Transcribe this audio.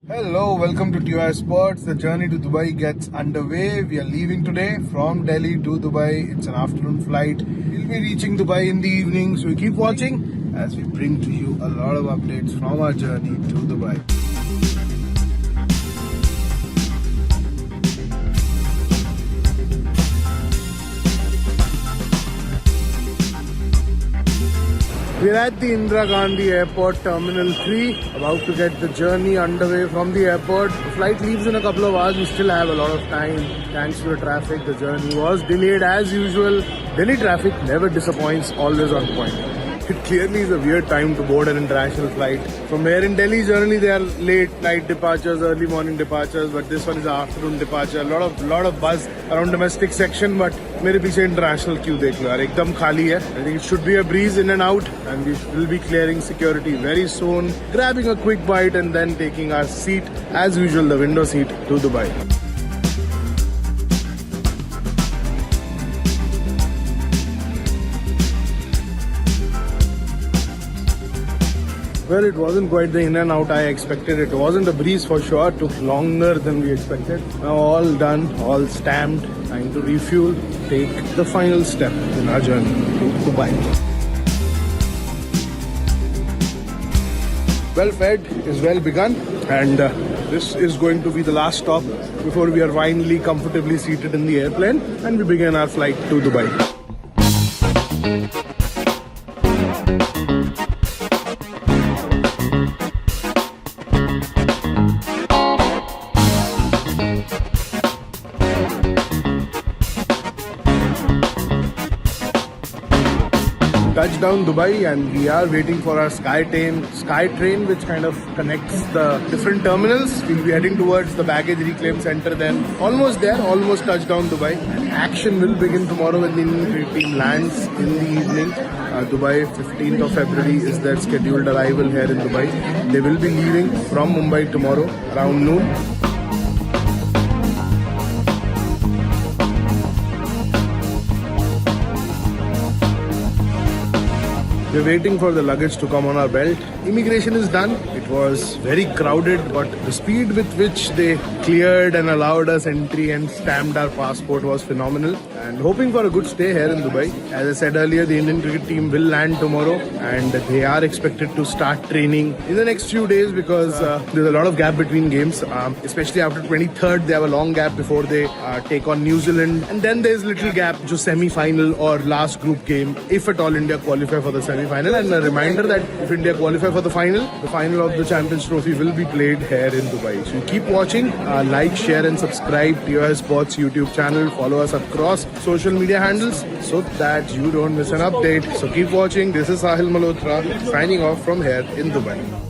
Hello, welcome to TOI Sports. The journey to Dubai gets underway. We are leaving today from Delhi to Dubai. It's an afternoon flight. We'll be reaching Dubai in the evening, so keep watching as we bring to you a lot of updates from our journey to Dubai. We're at the Indira Gandhi Airport Terminal 3, about to get the journey underway from the airport. The flight leaves in a couple of hours. We still have a lot of time. Thanks to the traffic, the journey was delayed as usual. Delhi traffic never disappoints, always on point. It clearly is a weird time to board an international flight. From here in Delhi, generally there are late night departures, early morning departures, but this one is an afternoon departure. A lot of buzz around domestic section, but मेरे पीछे international queue देख लो यार, एकदम खाली है. I think it should be a breeze in and out, and we will be clearing security very soon, grabbing a quick bite and then taking our seat, as usual, the window seat to Dubai. Well, it wasn't quite the in and out I expected. It wasn't a breeze for sure. It took longer than we expected. Now all done, all stamped. Time to refuel. Take the final step in our journey to Dubai. Well fed is well begun, and this is going to be the last stop before we are finally comfortably seated in the airplane and we begin our flight to Dubai. Touchdown Dubai, and we are waiting for our Sky train which kind of connects the different terminals. We'll be heading towards the baggage reclaim center then. Almost there, almost touchdown Dubai. And action will begin tomorrow when the Indian cricket team lands in the evening. Dubai, 15th of February is their scheduled arrival here in Dubai. They will be leaving from Mumbai tomorrow around noon. We're waiting for the luggage to come on our belt. Immigration is done. It was very crowded, but the speed with which they cleared and allowed us entry and stamped our passport was phenomenal. And hoping for a good stay here in Dubai. As I said earlier, the Indian cricket team will land tomorrow, and they are expected to start training in the next few days because there's a lot of gap between games. Especially after 23rd, they have a long gap before they take on New Zealand. And then there's little gap, just semi-final or last group game, if at all India qualify for the semi-final. And a reminder that if India qualify for the final of the Champions Trophy will be played here in Dubai. So keep watching, like, share and subscribe to TOI Sports YouTube channel. Follow us across social media handles so that you don't miss an update. So keep watching. This is Sahil Malhotra signing off from here in Dubai.